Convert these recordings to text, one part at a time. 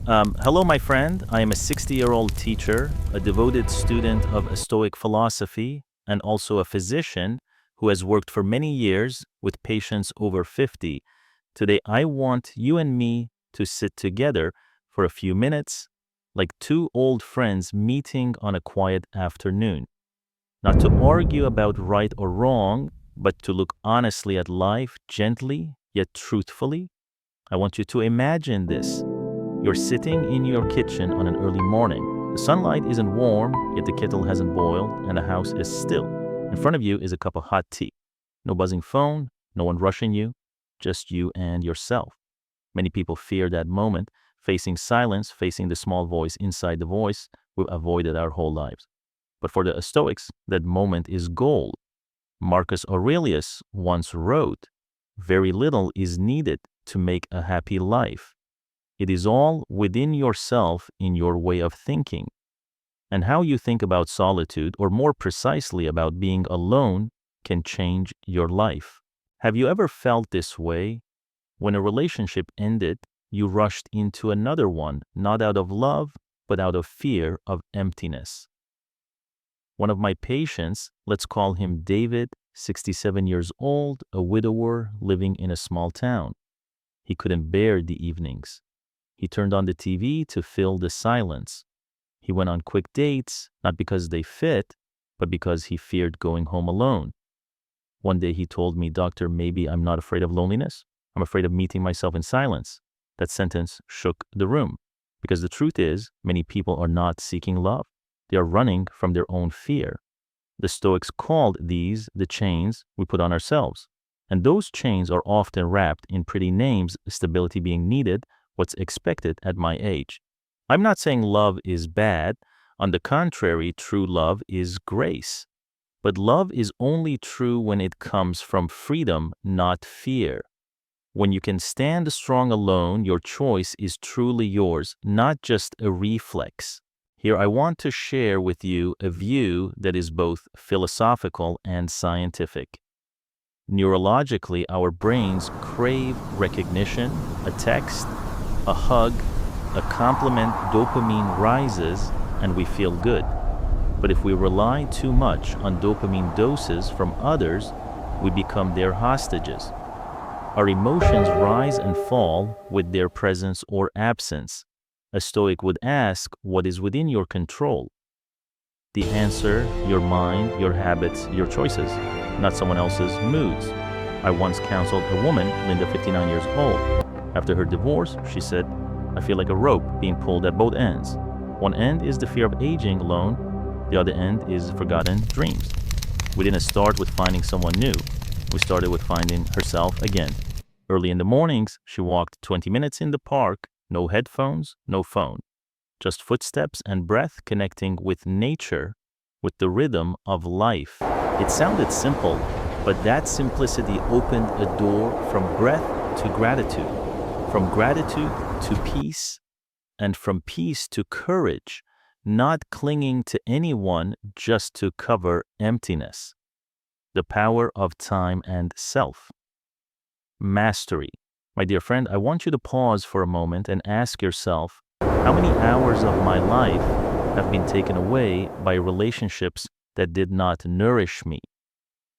Hello, my friend. I am a 60-year-old teacher, a devoted student of Stoic philosophy, and also a physician who has worked for many years with patients over 50. Today, I want you and me to sit together for a few minutes, like two old friends meeting on a quiet afternoon. Not to argue about right or wrong, but to look honestly at life gently yet truthfully. I want you to imagine this. You're sitting in your kitchen on an early morning. The sunlight isn't warm, yet the kettle hasn't boiled, and the house is still. In front of you is a cup of hot tea. No buzzing phone, no one rushing you, just you and yourself. Many people fear that moment, facing silence, facing the small voice inside the voice we've avoided our whole lives. But for the Stoics, that moment is gold. Marcus Aurelius once wrote, "Very little is needed to make a happy life. It is all within yourself in your way of thinking." And how you think about solitude, or more precisely about being alone, can change your life. Have you ever felt this way? When a relationship ended, you rushed into another one, not out of love, but out of fear of emptiness. One of my patients, let's call him David, 67 years old, a widower living in a small town. He couldn't bear the evenings. He turned on the TV to fill the silence. He went on quick dates, not because they fit, but because he feared going home alone. One day he told me, "Doctor, maybe I'm not afraid of loneliness. I'm afraid of meeting myself in silence." That sentence shook the room, because the truth is, many people are not seeking love. They are running from their own fear. The Stoics called these the chains we put on ourselves. And those chains are often wrapped in pretty names, stability being needed, what's expected at my age. I'm not saying love is bad. On the contrary, true love is grace. But love is only true when it comes from freedom, not fear. When you can stand strong alone, your choice is truly yours, not just a reflex. Here I want to share with you a view that is both philosophical and scientific. Neurologically, our brains crave recognition, a text, a hug, a compliment, dopamine rises, and we feel good. But if we rely too much on dopamine doses from others, we become their hostages. Our emotions rise and fall with their presence or absence. A Stoic would ask, what is within your control? The answer, your mind, your habits, your choices, not someone else's moods. I once counseled a woman, Linda, 59 years old. After her divorce, she said, "I feel like a rope being pulled at both ends. One end is the fear of aging alone. The other end is forgotten dreams." We didn't start with finding someone new. We started with finding herself again. Early in the mornings, she walked 20 minutes in the park, no headphones, no phone. Just footsteps and breath connecting with nature, with the rhythm of life. It sounded simple, but that simplicity opened a door from breath to gratitude, from gratitude to peace, and from peace to courage, not clinging to anyone just to cover emptiness. The power of time and self. Mastery. My dear friend, I want you to pause for a moment and ask yourself, how many hours of my life have been taken away by relationships that did not nourish me?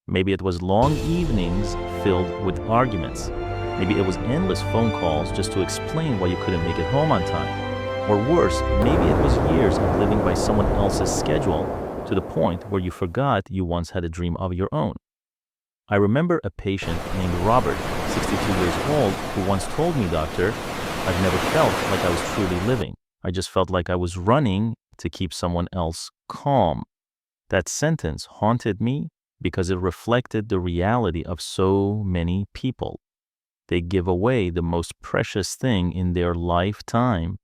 Maybe it was long evenings filled with arguments. Maybe it was endless phone calls just to explain why you couldn't make it home on time. Or worse, maybe it was years of living by someone else's schedule to the point where you forgot you once had a dream of your own. I remember a patient named Robert, 62 years old, who once told me, "Doctor, I've never felt like I was truly living. I just felt like I was running to keep someone else calm." That sentence haunted me because it reflected the reality of so many people. They give away the most precious thing in their lifetime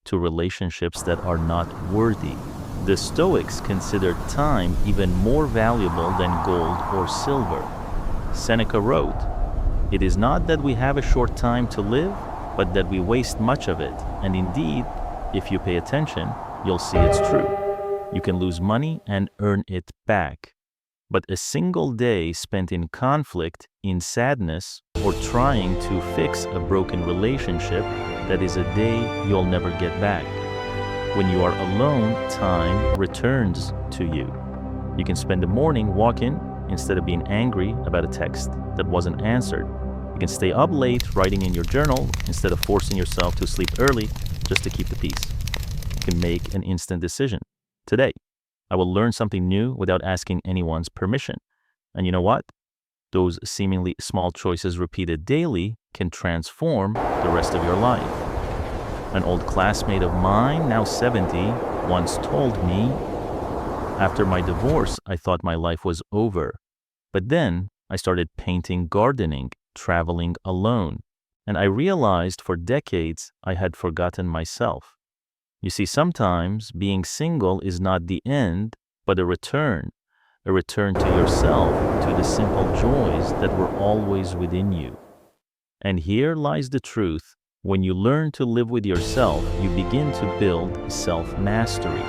to relationships that are not worthy. The Stoics considered time even more valuable than gold or silver. Seneca wrote, "It is not that we have a short time to live, but that we waste much of it. And indeed, if you pay attention, you'll see it's true. You can lose money and earn it back. But a single day spent in conflict, in sadness, or trying to fix a broken relationship that is a day you'll never get back. When you are alone, time returns to you. You can spend the morning walking instead of being angry about a text that wasn't answered. You can stay up late writing in your journal instead of forcing yourself to sleep early just to keep the peace. You can make an instant decision. Today, I will learn something new without asking anyone's permission. And you know what? Those seemingly small choices repeated daily can transform the rest of your life. An old classmate of mine, now 70, once told me, "After my divorce, I thought my life was over. But then I started painting, gardening, traveling alone, and I realized for decades I had forgotten myself." You see, sometimes being single is not the end, but a return to yourself, to the simple joys that were always within you. And here lies the truth. When you learn to live with yourself, you begin to build self-mastery.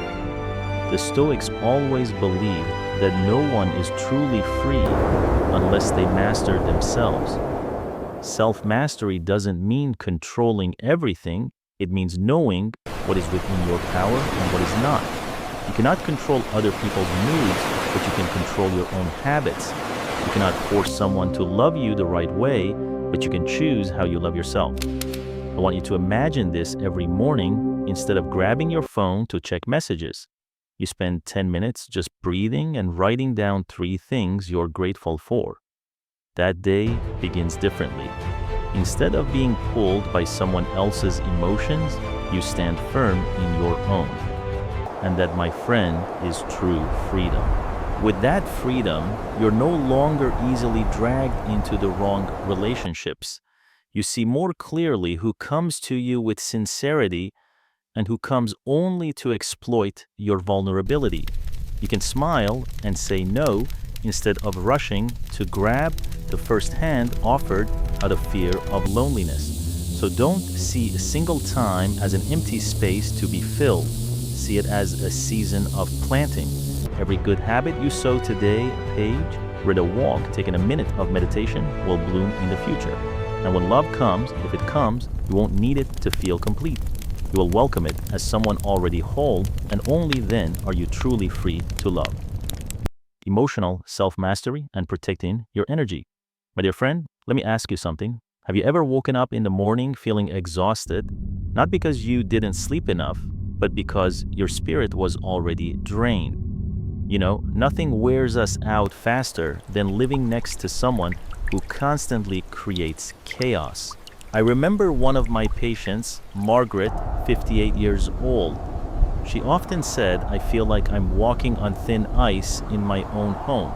The Stoics always believed that no one is truly free unless they master themselves. Self-mastery doesn't mean controlling everything. It means knowing what is within your power and what is not. You cannot control other people's moods, but you can control your own habits. You cannot force someone to love you the right way, but you can choose how you love yourself. I want you to imagine this every morning. Instead of grabbing your phone to check messages, you spend 10 minutes just breathing and writing down 3 things you're grateful for. That day begins differently. Instead of being pulled by someone else's emotions, you stand firm in your own. And that, my friend, is true freedom. With that freedom, you're no longer easily dragged into the wrong relationships. You see more clearly who comes to you with sincerity and who comes only to exploit your vulnerability. You can smile and say no instead of rushing to grab the first hand offered out of fear of loneliness. So don't see a single time as an empty space to be filled. See it as a season of planting. Every good habit you sow today, a page, read a walk, taking a minute of meditation, will bloom in the future. And when love comes, if it comes, you won't need it to feel complete. You will welcome it as someone already whole, and only then are you truly free to love. Emotional self-mastery and protecting your energy. My dear friend, let me ask you something. Have you ever woken up in the morning feeling exhausted, not because you didn't sleep enough, but because your spirit was already drained? You know, nothing wears us out faster than living next to someone who constantly creates chaos. I remember one of my patients, Margaret, 58 years old. She often said, "I feel like I'm walking on thin ice in my own home.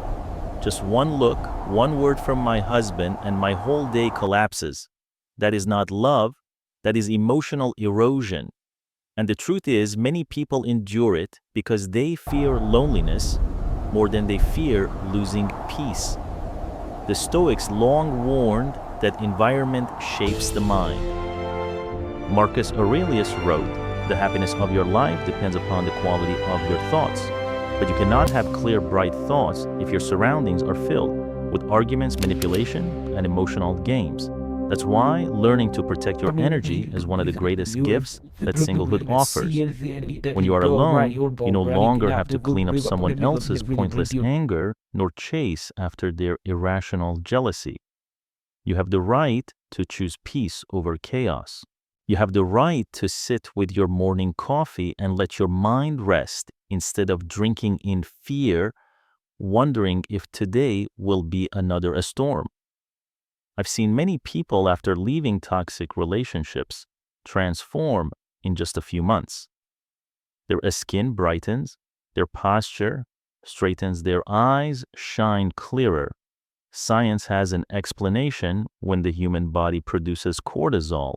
Just one look, one word from my husband, and my whole day collapses." That is not love, that is emotional erosion. And the truth is, many people endure it because they fear loneliness more than they fear losing peace. The Stoics long warned that environment shapes the mind. Marcus Aurelius wrote, "The happiness of your life depends upon the quality of your thoughts." But you cannot have clear, bright thoughts if your surroundings are filled with arguments, manipulation, and emotional games. That's why learning to protect your energy is one of the greatest gifts that singlehood offers. When you are alone, you no longer have to clean up someone else's pointless anger nor chase after their irrational jealousy. You have the right to choose peace over chaos. You have the right to sit with your morning coffee and let your mind rest instead of drinking in fear, wondering if today will be another storm. I've seen many people, after leaving toxic relationships, transform in just a few months. Their skin brightens, their posture straightens, their eyes shine clearer. Science has an explanation. When the human body produces cortisol,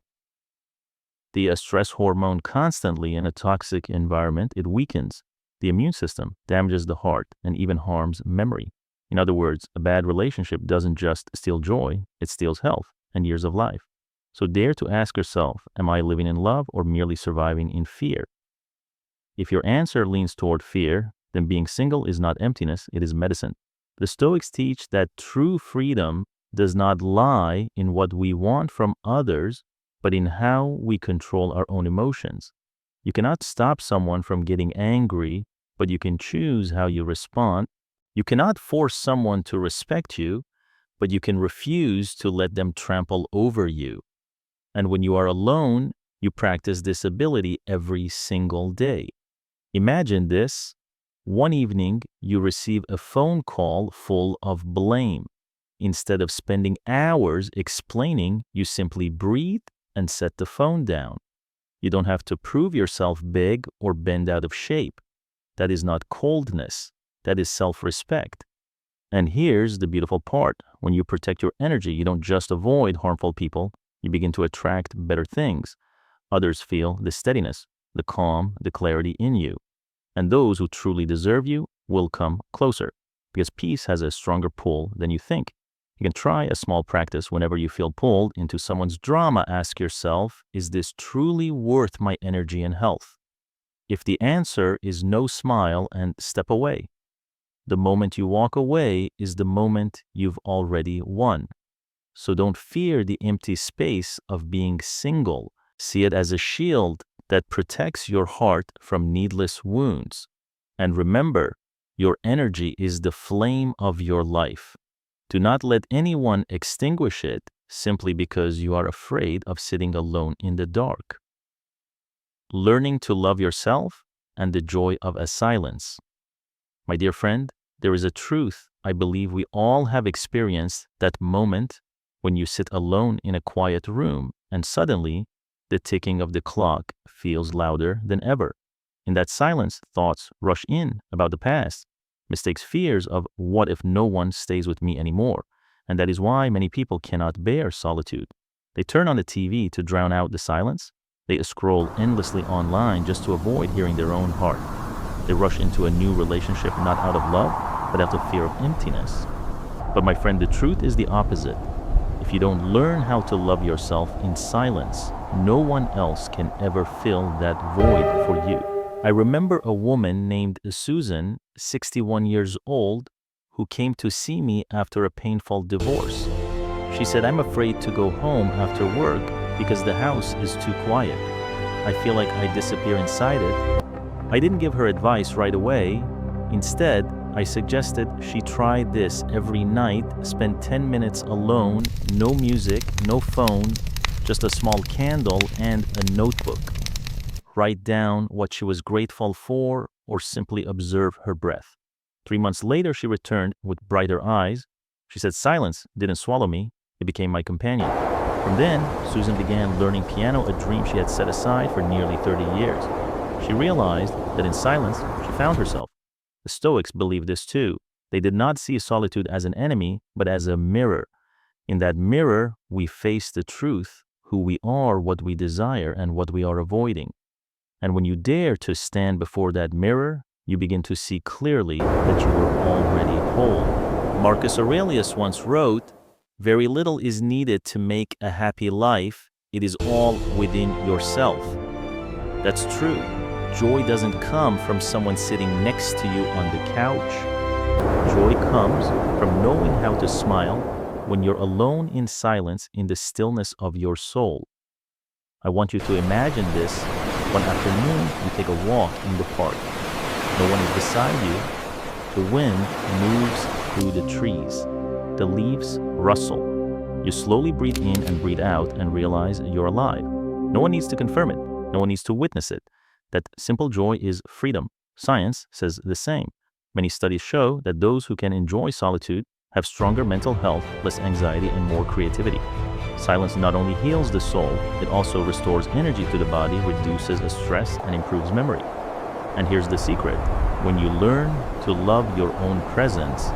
the stress hormone, constantly in a toxic environment, it weakens the immune system, damages the heart, and even harms memory. In other words, a bad relationship doesn't just steal joy, it steals health and years of life. So dare to ask yourself, am I living in love or merely surviving in fear? If your answer leans toward fear, then being single is not emptiness, it is medicine. The Stoics teach that true freedom does not lie in what we want from others, but in how we control our own emotions. You cannot stop someone from getting angry, but you can choose how you respond. You cannot force someone to respect you, but you can refuse to let them trample over you. And when you are alone, you practice this ability every single day. Imagine this. One evening, you receive a phone call full of blame. Instead of spending hours explaining, you simply breathe and set the phone down. You don't have to prove yourself big or bend out of shape. That is not coldness. That is self-respect. And here's the beautiful part. When you protect your energy, you don't just avoid harmful people. You begin to attract better things. Others feel the steadiness, the calm, the clarity in you. And those who truly deserve you will come closer, because peace has a stronger pull than you think. You can try a small practice whenever you feel pulled into someone's drama. Ask yourself, is this truly worth my energy and health? If the answer is no, smile and step away. The moment you walk away is the moment you've already won. So don't fear the empty space of being single. See it as a shield that protects your heart from needless wounds. And remember, your energy is the flame of your life. Do not let anyone extinguish it simply because you are afraid of sitting alone in the dark. Learning to love yourself and the joy of a silence. My dear friend, there is a truth I believe we all have experienced, that moment when you sit alone in a quiet room and suddenly the ticking of the clock feels louder than ever. In that silence, thoughts rush in about the past, mistakes, fears of what if no one stays with me anymore. And that is why many people cannot bear solitude. They turn on the TV to drown out the silence. They scroll endlessly online just to avoid hearing their own heart. They rush into a new relationship not out of love, but out of fear of emptiness. But my friend, the truth is the opposite. If you don't learn how to love yourself in silence, no one else can ever fill that void for you. I remember a woman named Susan, 61 years old, who came to see me after a painful divorce. She said, I'm afraid to go home after work because the house is too quiet. I feel like I disappear inside it. I didn't give her advice right away. Instead, I suggested she try this every night, spend 10 minutes alone, no music, no phone, just a small candle and a notebook. Write down what she was grateful for or simply observe her breath. 3 months later, she returned with brighter eyes. She said, silence didn't swallow me. It became my companion. From then, Susan began learning piano, a dream she had set aside for nearly 30 years. She realized that in silence, she found herself. The Stoics believed this too. They did not see solitude as an enemy, but as a mirror. In that mirror, we face the truth, who we are, what we desire, and what we are avoiding. And when you dare to stand before that mirror, you begin to see clearly that you are already whole. Marcus Aurelius once wrote, very little is needed to make a happy life. It is all within yourself. That's true. Joy doesn't come from someone sitting next to you on the couch. Joy comes from knowing how to smile when you're alone in silence in the stillness of your soul. I want you to imagine this. One afternoon, you take a walk in the park. No one is beside you. The wind moves through the trees. The leaves rustle. You slowly breathe in and breathe out and realize you're alive. No one needs to confirm it. No one needs to witness it. That simple joy is freedom. Science says the same. Many studies show that those who can enjoy solitude have stronger mental health, less anxiety, and more creativity. Silence not only heals the soul, it also restores energy to the body, reduces stress, and improves memory. And here's the secret. When you learn to love your own presence,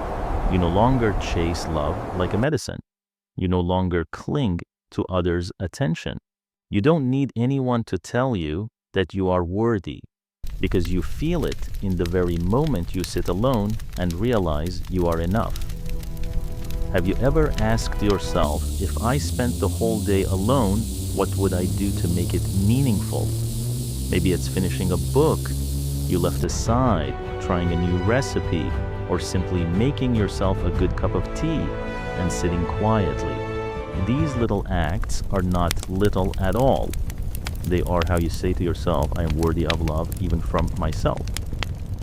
you no longer chase love like a medicine. You no longer cling to others' attention. You don't need anyone to tell you that you are worthy, because you feel it in the very moment you sit alone and realize you are enough. Have you ever asked yourself, if I spent the whole day alone, what would I do to make it meaningful? Maybe it's finishing a book you left aside, trying a new recipe, or simply making yourself a good cup of tea and sitting quietly. These little acts are not little at all. They are how you say to yourself, I am worthy of love even from myself.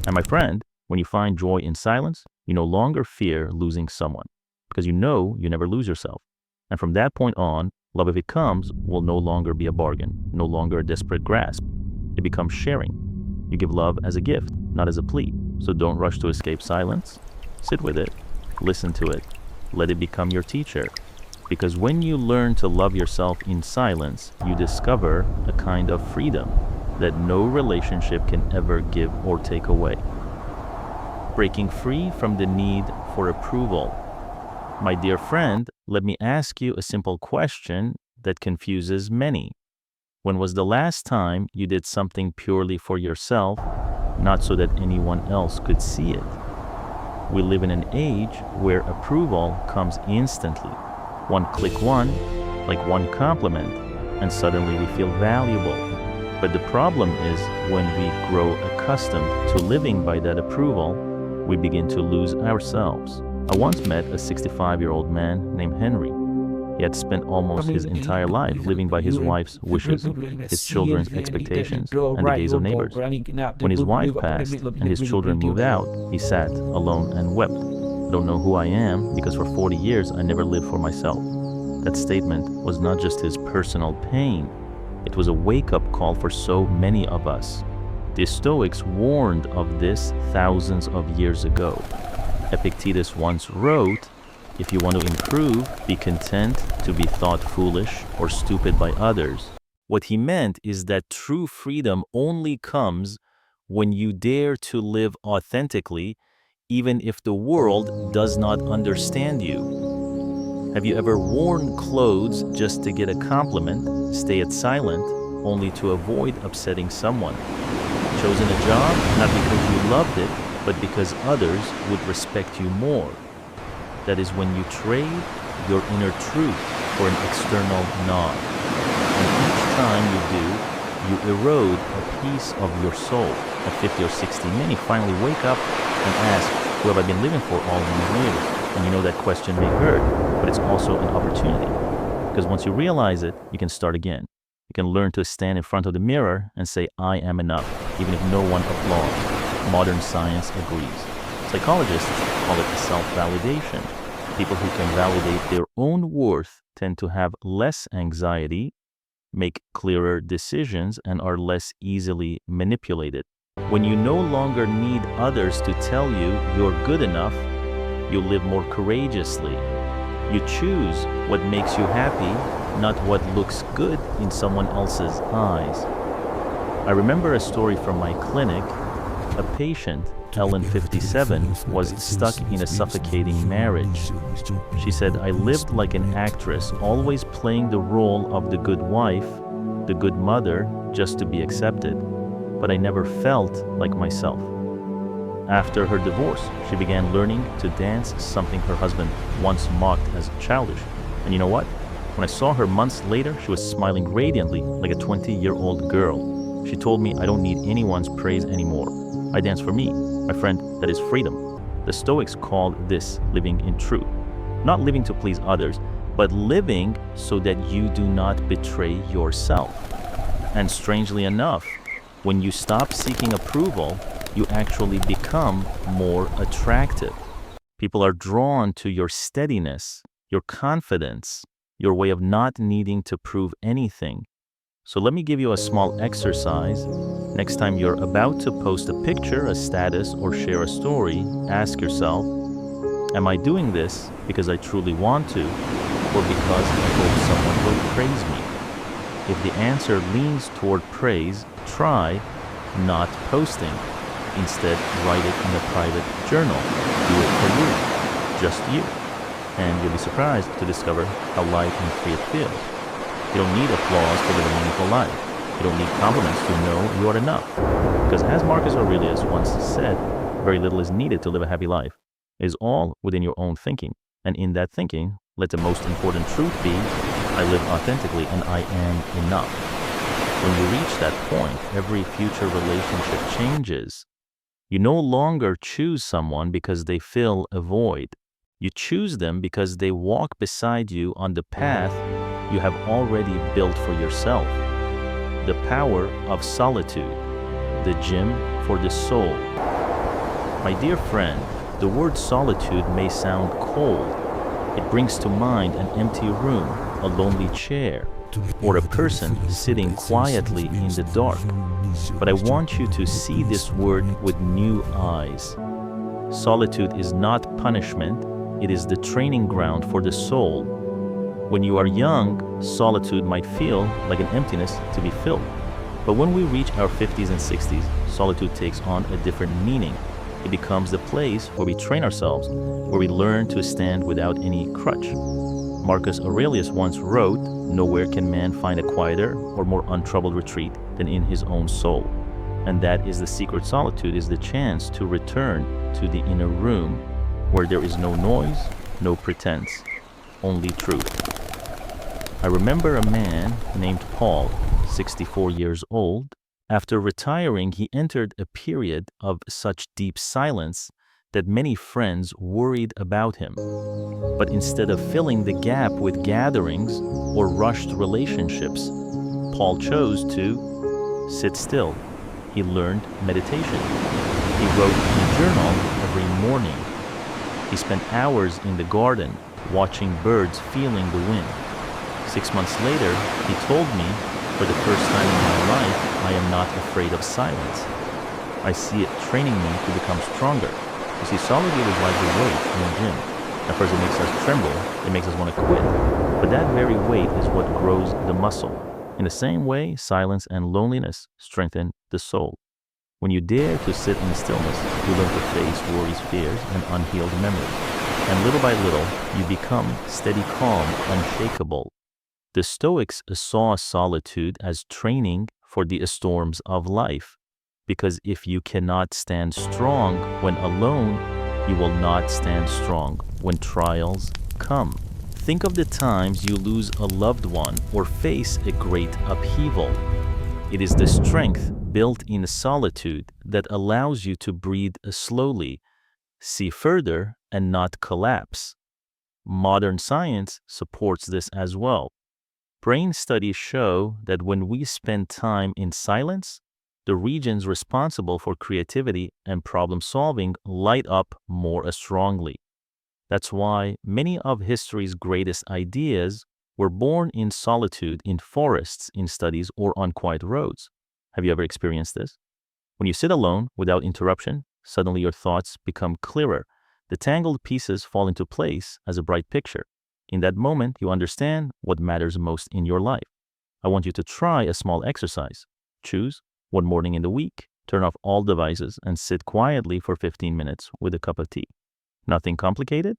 And my friend, when you find joy in silence, you no longer fear losing someone because you know you never lose yourself. And from that point on, love, if it comes, will no longer be a bargain, no longer a desperate grasp. It becomes sharing. You give love as a gift, not as a plea. So don't rush to escape silence. Sit with it, listen to it, let it become your teacher. Because when you learn to love yourself in silence, you discover a kind of freedom that no relationship can ever give or take away. Breaking free from the need for approval. My dear friend, let me ask you a simple question that confuses many. When was the last time you did something purely for yourself, not so that anyone else could see it? We live in an age where approval comes instantly. One click, like one compliment, and suddenly we feel valuable. But the problem is when we grow accustomed to living by that approval, we begin to lose ourselves. I once met a 65-year-old man named Henry. He had spent almost his entire life living by his wife's wishes, his children's expectations, and the gaze of neighbors. When his wife passed and his children moved out, he sat alone and wept. I don't know who I am because for 40 years I never lived for myself. That statement was not just his personal pain. It was a wake-up call for so many of us. The Stoics warned of this thousands of years ago. Epictetus once wrote, if you want to improve, be content to be thought foolish or stupid by others. What he meant is that true freedom only comes when you dare to live authentically, even if the world does not understand you. Have you ever worn clothes just to get a compliment, stayed silent, only to avoid upsetting someone? Chosen a job not because you loved it, but because others would respect you more. That is when you trade your inner truth for an external nod. And each time you do, you erode a piece of your soul. At 50 or 60, many finally wake up and ask, who have I been living for all these years? And you know that question may hurt, but it's also an opportunity. Because once you realize it, you can start again. You can learn to stand in front of the mirror and say, I am enough, even if no one applauds. Modern science agrees. Psychologists call it self-validation. People who can validate their own worth tend to have less anxiety, make clearer decisions, and are less easily manipulated. When you no longer need others to tell you you're good enough, you live more courageously. You choose what makes you happy, not what looks good in someone else's eyes. I remember a story from my clinic. A patient, Ellen 57, was stuck in a suffocating marriage. She said, I lived like an actress, always playing the role of the good wife, the good mother, just to be accepted. But I never felt like myself. After her divorce, she began learning to dance, something her husband once mocked as childish. And you know what? When I saw her months later, she was smiling radiantly like a 20-year-old girl. She told me, I don't need anyone's praise anymore. I dance for me. My friend, that is freedom. The Stoics called this living in truth. Not living to please others, but living so that you do not betray yourself. And strangely enough, when you stop seeking approval, you actually become more attractive. People are drawn to your steadiness, your confidence, your way of not needing to prove anything. So let me give you a small exercise. Next time you're about to post a picture, a status, or share a story, ask yourself, am I doing this because I truly want to, or because I hope someone will praise me? If the answer leans toward praise, try not posting. Instead, write it in a private journal. Do it for you, just you. And you'll be surprised to discover how light and free it feels. You don't need applause to live a meaningful life. You don't need compliments to know you are enough. Because as Marcus Aurelius once said, very little is needed to live a happy life. It is all within your own thinking. And in that thinking, let the most important truth be, I live authentically and I am enough. When you reach that point, every future relationship changes. You no longer choose someone because they fill a void. You choose them because they walk beside you on the path you have already built for yourself. The power of solitude, the gym for the soul. My dear friend, the word solitude may sound cold. It brings to mind an empty room, a lonely chair, or a person sitting quietly in the dark. But I want you to see this word with new eyes. Solitude is not punishment, it is the training ground for the soul. When you are young, solitude might feel like an emptiness to be filled. But when we reach our 50s and 60s, solitude takes on a different meaning. It becomes the place where we train ourselves, where we learn to stand without any crutch. Marcus Aurelius once wrote, "Nowhere can man find a quieter or more untroubled retreat than in his own soul." And that is the secret. Solitude is the chance to return to the inner room where there is no noise, no pretense, only truth. I remember a man named Paul, 64 years old. After retiring, he entered a period of such deep silence that many friends worried about him. But instead of filling the gap with gatherings or rushed relationships, Paul chose to sit still. He learned meditation. He wrote in a journal every morning. He spent hours in the garden, watching birds, feeling the wind. 6 months later, he told me, "For the first time in my life, I am not afraid of silence. I see it training me to become stronger." You see, solitude is like the weight in a gym. At first it makes us tremble, it makes us want to quit. But that very weight is what grows the muscle. In the same way, silence and loneliness strengthen the soul. When you dare to sit in stillness, you learn to face worries, fears, and unhealed memories. And little by little, you become steady, calm, unshakable. The Stoics saw solitude as training for the storms of life, because if you cannot stand strong when alone, you will not stand strong when trials come. Think of the times you lose a loved one or face a great upheaval. It is the strength built in solitude that allows you to breathe slowly, see further, and not collapse. Modern science supports this as well. Brain studies show that when we spend time in silence, the regions responsible for creativity and problem solving light up more strongly. That's why many of history's greatest ideas were born in solitude, in forests, in studies, or on quiet roads. Have you ever experienced this? When you sit alone without interruption, suddenly your thoughts become clearer. The tangled pieces fall into place as a bright picture. In that moment, you understand what matters most in your life. I want you to try a small exercise. Choose one morning in the week, turn off all devices, and sit quietly for 15 minutes with a cup of tea. Nothing complicated.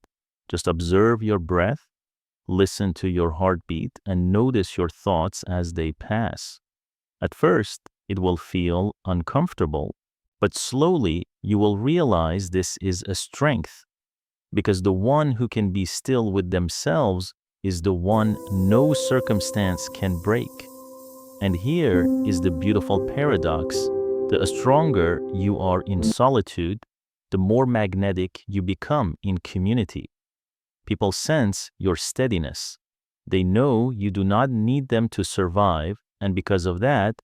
Just observe your breath, listen to your heartbeat, and notice your thoughts as they pass. At first, it will feel uncomfortable, but slowly you will realize this is a strength, because the one who can be still with themselves is the one no circumstance can break. And here is the beautiful paradox. The stronger you are in solitude, the more magnetic you become in community. People sense your steadiness. They know you do not need them to survive, and because of that,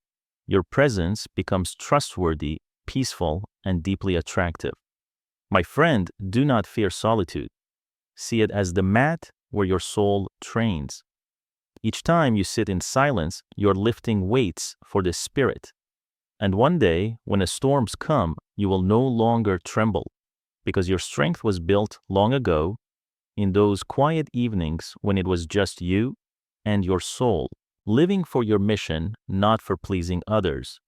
your presence becomes trustworthy, peaceful, and deeply attractive. My friend, do not fear solitude. See it as the mat where your soul trains. Each time you sit in silence, you're lifting weights for the spirit. And one day, when the storms come, you will no longer tremble, because your strength was built long ago in those quiet evenings when it was just you and your soul, living for your mission, not for pleasing others.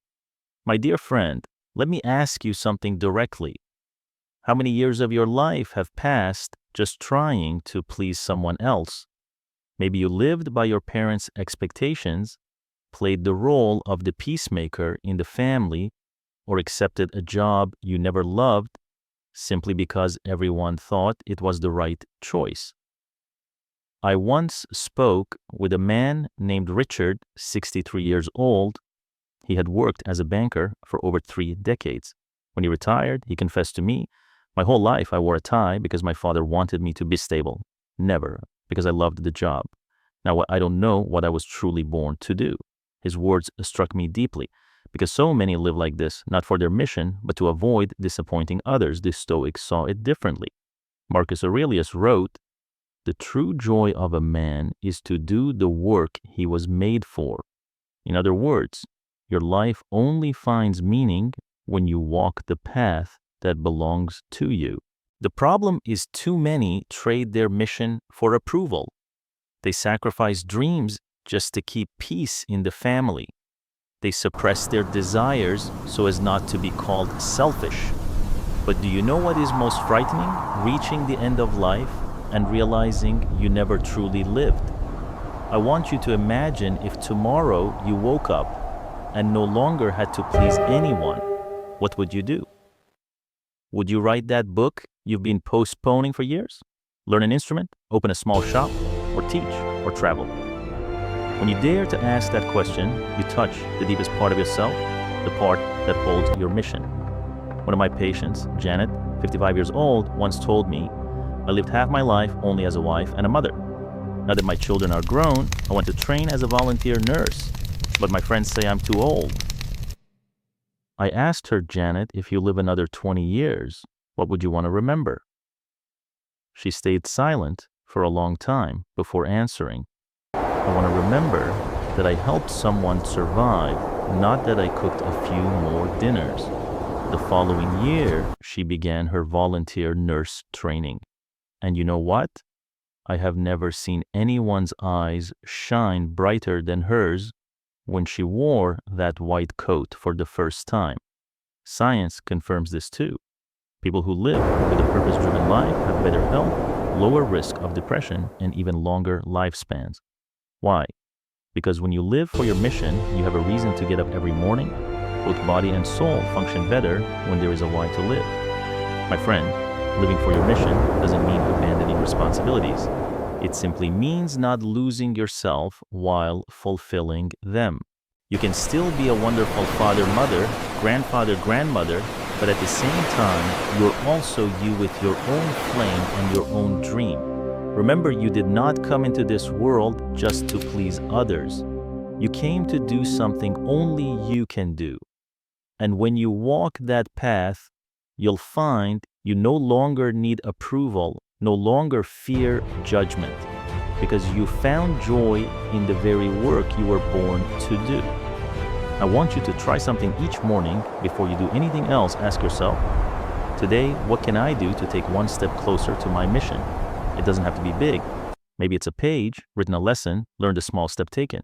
My dear friend, let me ask you something directly. How many years of your life have passed just trying to please someone else? Maybe you lived by your parents' expectations, played the role of the peacemaker in the family, or accepted a job you never loved simply because everyone thought it was the right choice. I once spoke with a man named Richard, 63 years old. He had worked as a banker for over 3 decades. When he retired, he confessed to me, My whole life I wore a tie because my father wanted me to be stable. Never because I loved the job. Now I don't know what I was truly born to do. His words struck me deeply because so many live like this, not for their mission, but to avoid disappointing others. The Stoics saw it differently. Marcus Aurelius wrote, "The true joy of a man is to do the work he was made for." In other words, your life only finds meaning when you walk the path that belongs to you. The problem is too many trade their mission for approval. They sacrifice dreams just to keep peace in the family. They suppress their desires so as not to be called selfish. But do you know what is most frightening? Reaching the end of life and realizing you never truly lived. I want you to imagine if tomorrow you woke up and no longer had to please anyone. What would you do? Would you write that book you've been postponing for years? Learn an instrument, open a small shop, or teach, or travel? When you dare to ask that question, you touch the deepest part of yourself, the part that holds your mission. One of my patients, Janet, 55 years old, once told me, "I lived half my life only as a wife and a mother. Now that my children are grown, I want to train as a volunteer nurse, but my friends say I'm too old." I asked her, "Janet, if you live another 20 years, what would you want to remember?" She stayed silent for a long time before answering. "I want to remember that I helped someone survive, not that I cooked a few more dinners." The following year, she began her volunteer nurse training. And you know what? I have never seen anyone's eyes shine brighter than hers when she wore that white coat for the first time. Science confirms this too. People who live with a purpose-driven life have better health, lower risk of depression, and even longer lifespans. Why? Because when you live for your mission, you have a reason to get up every morning. Both body and soul function better when there is a why to live. My friend, living for your mission doesn't mean abandoning responsibilities. It simply means not losing yourself while fulfilling them. You can still be a wonderful father, mother, grandfather, grandmother, but at the same time, you're also you with your own flame and your own dream. Remember, you did not come into this world just to please others. You came to do something only you can do. And when you walk that path, you'll find you no longer need approval, no longer fear judgment, because you found joy in the very work you were born to do. I want you to try something each morning. Before you do anything else, ask yourself, today, what can I do to take one step closer to my mission? It doesn't have to be big. Maybe it's a page, written a lesson, learned a small step taken.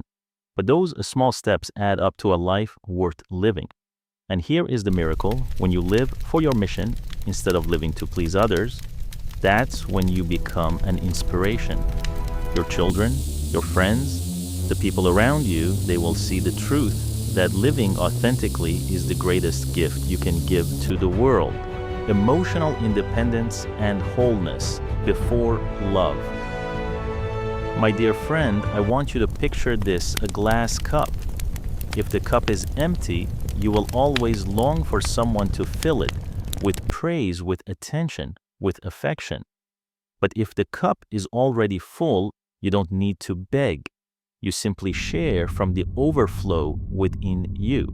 But those small steps add up to a life worth living. And here is the miracle: when you live for your mission instead of living to please others, that's when you become an inspiration. Your children, your friends, the people around you, they will see the truth that living authentically is the greatest gift you can give to the world. Emotional independence and wholeness before love. My dear friend, I want you to picture this: a glass cup. If the cup is empty, you will always long for someone to fill it with praise, with attention, with affection. But if the cup is already full, you don't need to beg. You simply share from the overflow within you.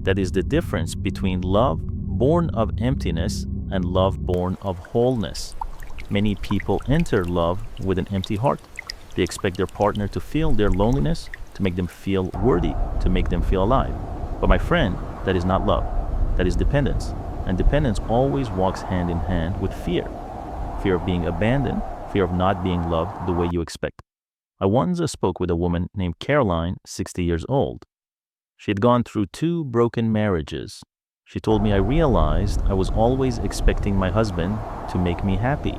That is the difference between love born of emptiness and love born of wholeness. Many people enter love with an empty heart. They expect their partner to feel their loneliness, to make them feel worthy, to make them feel alive. But my friend, that is not love. That is dependence. And dependence always walks hand in hand with fear. Fear of being abandoned, fear of not being loved the way you expect. I once spoke with a woman named Caroline, 60 years old. She had gone through 2 broken marriages. She told me, "I realized I was always expecting my husband to make me happy.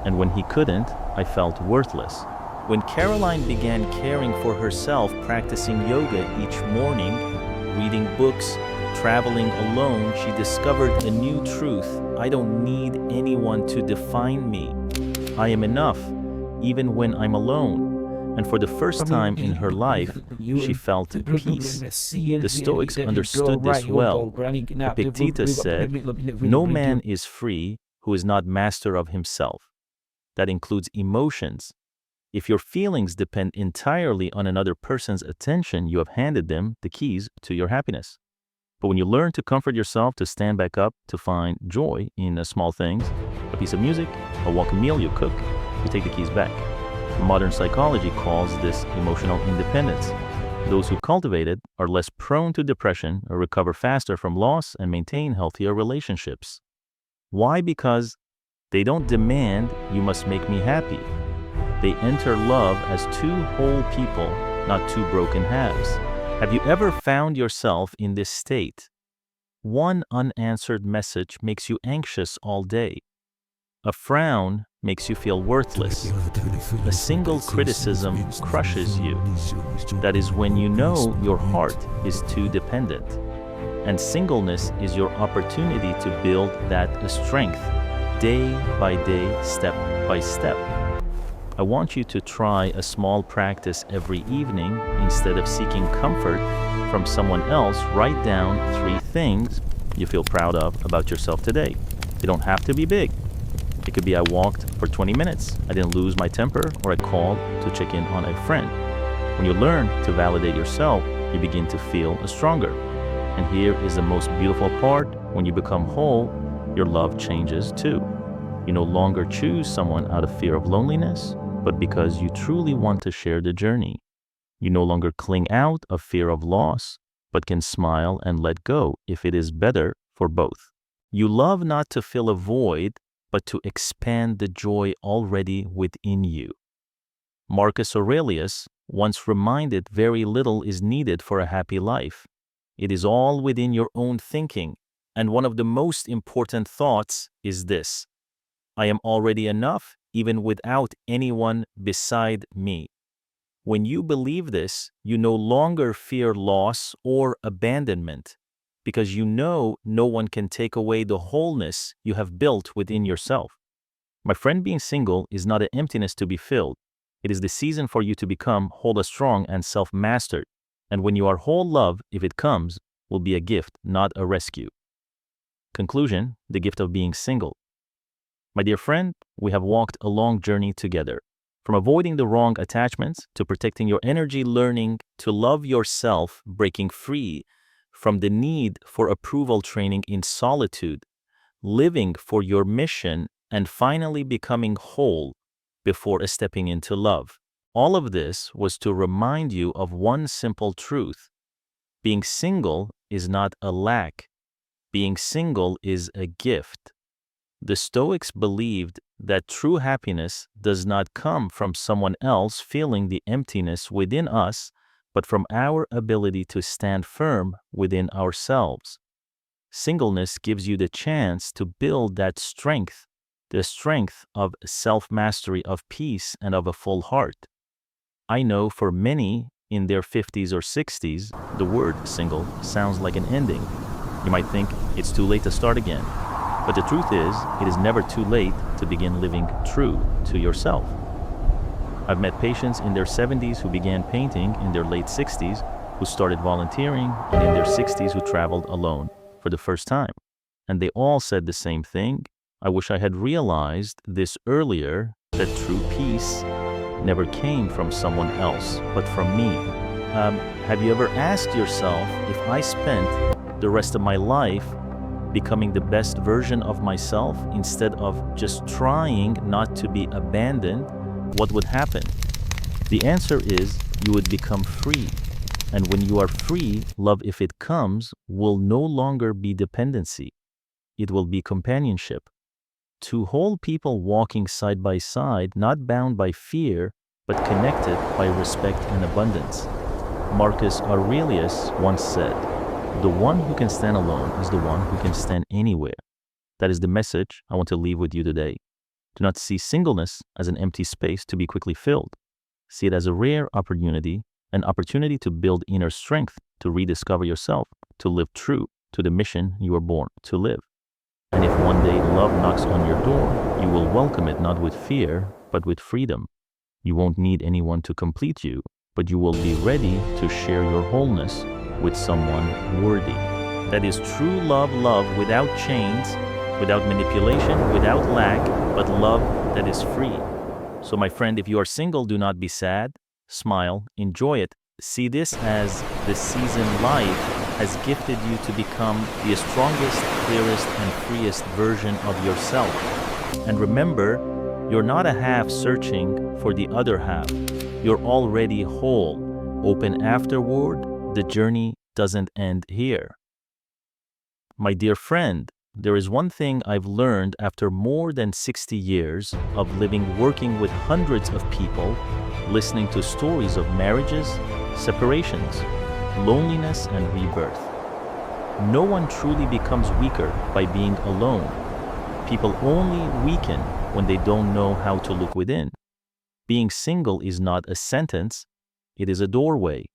And when he couldn't, I felt worthless." When Caroline began caring for herself, practicing yoga each morning, reading books, traveling alone, she discovered a new truth: I don't need anyone to define me. I am enough, even when I'm alone. And for the first time in her life, she felt peace. The Stoics understood this well. Epictetus said, "No man is free who is not master of himself. That includes emotions. If your feelings depend entirely on another person's attention, you have handed them the keys to your happiness. But when you learn to comfort yourself, to stand back up, to find joy in small things, a piece of music, a welcome meal you cook, you take the keys back. Modern psychology calls this emotional independence. Those who cultivate it are less prone to depression or recover faster from loss and maintain healthier relationships. Why? Because they don't demand, "You must make me happy." They enter love as two whole people, not two broken halves. Have you ever found yourself in this state? One unanswered message makes you anxious all day. A frown makes you feel worthless. A single criticism crushes you. That is when you know your heart is too dependent. And singleness is your opportunity to build that strength day by day, step by step. I want you to try a small practice every evening. Instead of seeking comfort from someone else, write down 3 things you feel proud of about yourself today. They don't have to be big. It could be I walked for 20 minutes, I didn't lose my temper, or I called to check in on a friend. When you learn to validate yourself, you begin to feel stronger. And here is the most beautiful part. When you become whole, your love changes too. You no longer choose someone out of fear of loneliness, but because you truly want to share the journey. You no longer cling out of fear of loss, but can smile and let go if it is better for both. You love not to fill a void, but to expand the joy already within you. Marcus Aurelius once reminded very little is needed for a happy life. It is all within your own thinking, and one of the most important thoughts is this: I am already enough, even without anyone beside me. When you believe this, you no longer fear loss or abandonment, because you know no one can take away the wholeness you have built within yourself. My friend, being single is not an emptiness to be filled. It is the season for you to become whole, strong, and self-mastered. And when you are whole, love, if it comes, will be a gift, not a rescue. Conclusion: the gift of being single. My dear friend, we have walked a long journey together. From avoiding the wrong attachments to protecting your energy, learning to love yourself, breaking free from the need for approval, training in solitude, living for your mission, and finally becoming whole before stepping into love. All of this was to remind you of one simple truth. Being single is not a lack. Being single is a gift. The Stoics believed that true happiness does not come from someone else filling the emptiness within us, but from our ability to stand firm within ourselves. Singleness gives you the chance to build that strength, the strength of self-mastery, of peace, and of a full heart. I know for many in their 50s or 60s, the word single sounds like an ending. You might think it's too late to start again. But the truth is, it is never too late to begin living true to yourself. I've met patients in their 70s who began painting in their late 60s, who started volunteering, and in their 60s who traveled alone for the first time. And they all said the same thing: I wish I had realized this earlier, that true peace never came from someone else, but from me. Have you ever asked yourself, if I spent the rest of my life becoming the best version of myself instead of just trying not to be abandoned, what would happen? The answer is you would become free. And when you are free, love, if it comes, will no longer be dependency. It will be companionship. Two whole people walking side by side, not bound by fear, but connected by respect and abundance. Marcus Aurelius once said, "The one who can stand alone is the one who can stand anywhere." That is the message I want to leave with you today. Do not see singleness as an empty space to be quickly filled. See it as a rare opportunity, an opportunity to build inner strength, to rediscover yourself, to live true to the mission you were born to live. And if one day love knocks on your door, you will welcome it not with fear, but with freedom. You won't need anyone to complete you, but you will be ready to share your wholeness with someone worthy. That is true love, love without chains, without manipulation, without lack, but love that is free. So my friend, if you are single, do not be sad. Smile, enjoy it. See this as the season life has gifted you to become the strongest, clearest, and freest version of yourself. And remember, you're not a half searching for the other half. You're already whole. Open afterward. The journey doesn't end here. My dear friend, there is one thing I've learned after more than 60 years of living, working with hundreds of people, listening to stories of marriages, separations, loneliness, and rebirth. No one truly becomes weaker by being alone. People only weaken when they don't know how to look within. Being single is not a sentence, it is a doorway.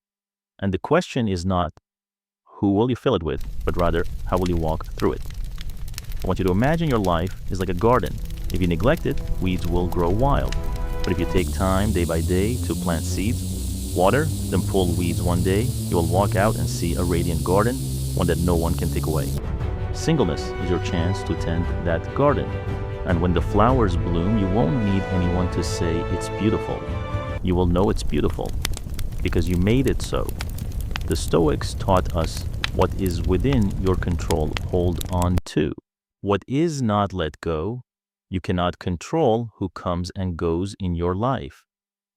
And the question is not, who will you fill it with, but rather, how will you walk through it? I want you to imagine your life is like a garden. If you neglect it, weeds will grow wild. But if you take time day by day to plant seeds, water, then pull weeds one day, you will walk out and see a radiant garden, one that no one can take away. Singleness is your chance to tend that garden. And when the flowers bloom, you won't need anyone to say it's beautiful. You will know it's beautiful because you made it so. The Stoics taught us what is within your control, hold on to. What is not, let go. You cannot control who comes and goes in your life,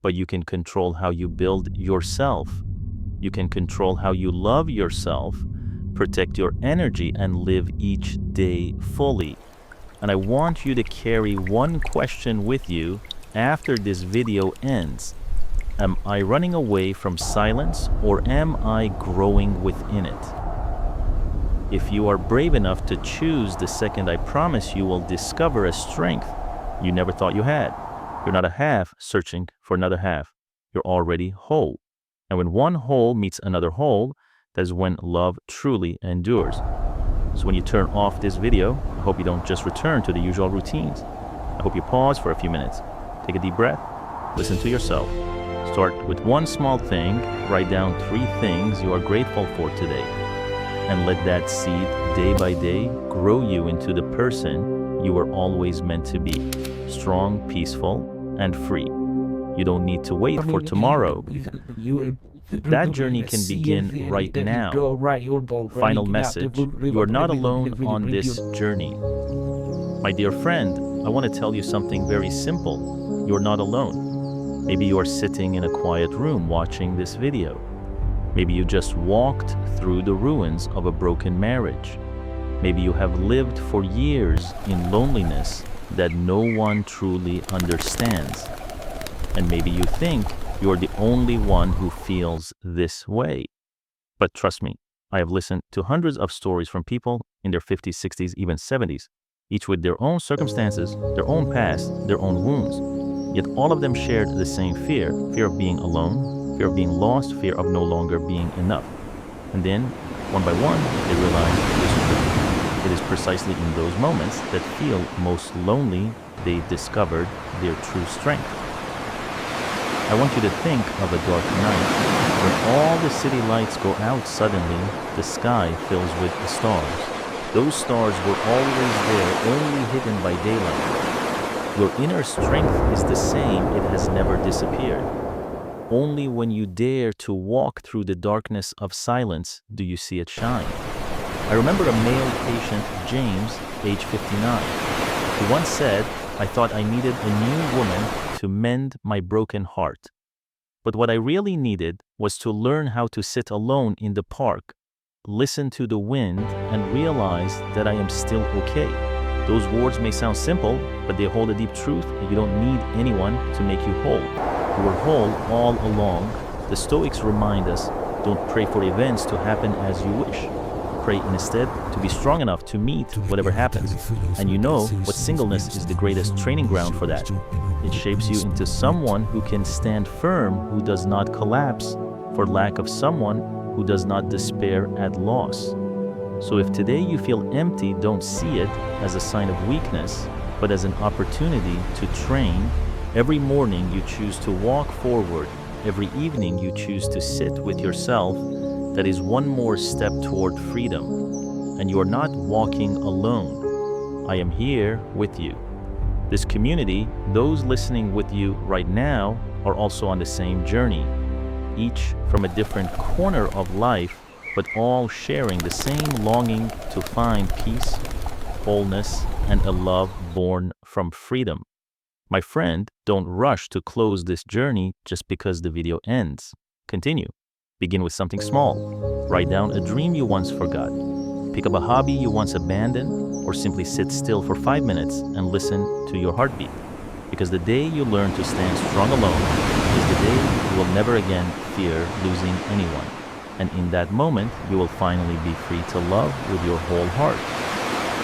but you can control how you build yourself. You can control how you love yourself, protect your energy, and live each day fully. And I want you to carry one question with you after this video ends. Am I running away from silence, or am I growing within it? If you are brave enough to choose the second, I promise you will discover a strength you never thought you had. You're not a half searching for another half. You're already whole. And when one whole meets another whole, that is when love truly endures. So when you turn off this video, I hope you don't just return to the usual routines. I hope you pause for a few minutes. Take a deep breath. Listen to yourself. Start with one small thing. Write down 3 things you are grateful for today. And let that seed, day by day, grow you into the person you were always meant to be. Strong, peaceful, and free. You don't need to wait for tomorrow. That journey can begin right now. Final message, you are not alone on this journey. My dear friend, I want to tell you something very simple. You're not alone. Maybe you are sitting in a quiet room watching this video. Maybe you just walked through the ruins of a broken marriage. Maybe you have lived for years in loneliness that no one truly understands. And maybe you think you're the only one who feels this way. But trust me, I have listened to hundreds of stories from people in their 50s, 60s, even 70s, each with their own circumstances, their own past, their own wounds. Yet all of them shared the same fear of being alone, fear of being lost, fear of no longer being enough. And then, one by one, they realized it is precisely in those moments that feel most lonely they discovered their true strength. I want you to think of a dark night. When all the city lights go out suddenly, the sky fills with the stars. Those stars were always there, only hidden by daylight. Your inner strength is the same, it has never disappeared. Only when you dare to walk through the darkness of silence do you see it shine. I remember a male patient, James, age 59. He once said, I thought I needed a new woman to mend my broken heart. But what I really needed was to learn how to sit alone in the park, listen to the wind, and realize that I am still okay. Those words may sound simple, but they hold a deep truth. You don't need anyone to make you whole. You were whole all along. The Stoics remind us, don't pray for events to happen as you wish. Pray instead to be strong enough to meet whatever happens. And you know what singleness is the greatest training ground for that. It shapes you into someone who can stand firm, who does not collapse for lack of someone who does not despair at loss. So if today you feel empty, don't see it as a sign of weakness, but as an opportunity to train. Every morning you choose to walk forward. Every evening you choose to sit with yourself. That is one more step toward freedom. And you are not walking alone. I am here with you. This community, those listening with you right now, are also on the same journey, each from a different corner of life, but all sharing the same longing to find peace, wholeness, and a love born from freedom. My friend, don't rush to close this journey just because the video ends. Continue. Begin with something small. Write down a dream you once forgot. Pick up a hobby you once abandoned, or simply sit still for 5 minutes and listen to your heartbeat. Because the day you learn to stand strong alone is the day you will never again fear losing anyone. And in that moment, you will finally be free to love with your whole heart.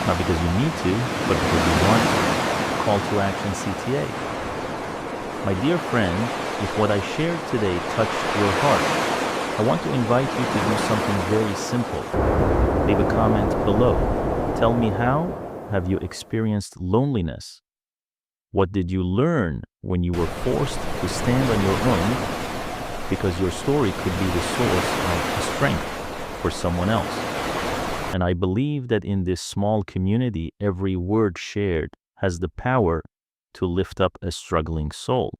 Not because you need to, but because you want to. Call to action CTA. My dear friend, if what I shared today touched your heart, I want to invite you to do something very simple. Leave a comment below. Tell me, how have you experienced loneliness? What did you learn when you were forced to stand on your own? Because your story could be the source of strength for someone else. And I believe that in this small community, every word shared has the power to lift up a struggling soul.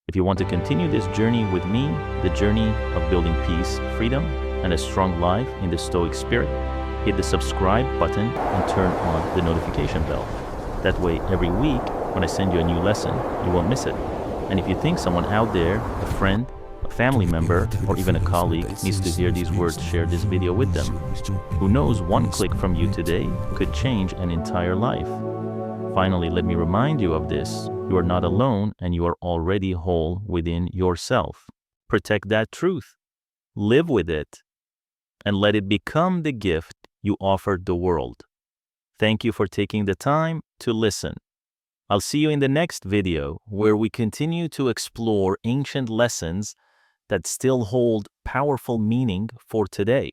If you want to continue this journey with me, the journey of building peace, freedom, and a strong life in the Stoic spirit, hit the subscribe button and turn on the notification bell. That way, every week, when I send you a new lesson, you won't miss it. And if you think someone out there, a friend, a family member, or even a colleague needs to hear these words, share this video with them. Who knows, one click from you today could change an entire life. Finally, let me remind you of this. You are not alone, and you are already whole within yourself. Protect that truth. Live with it. And let it become the gift you offered the world. Thank you for taking the time to listen. I'll see you in the next video, where we continue to explore ancient lessons that still hold powerful meaning for today.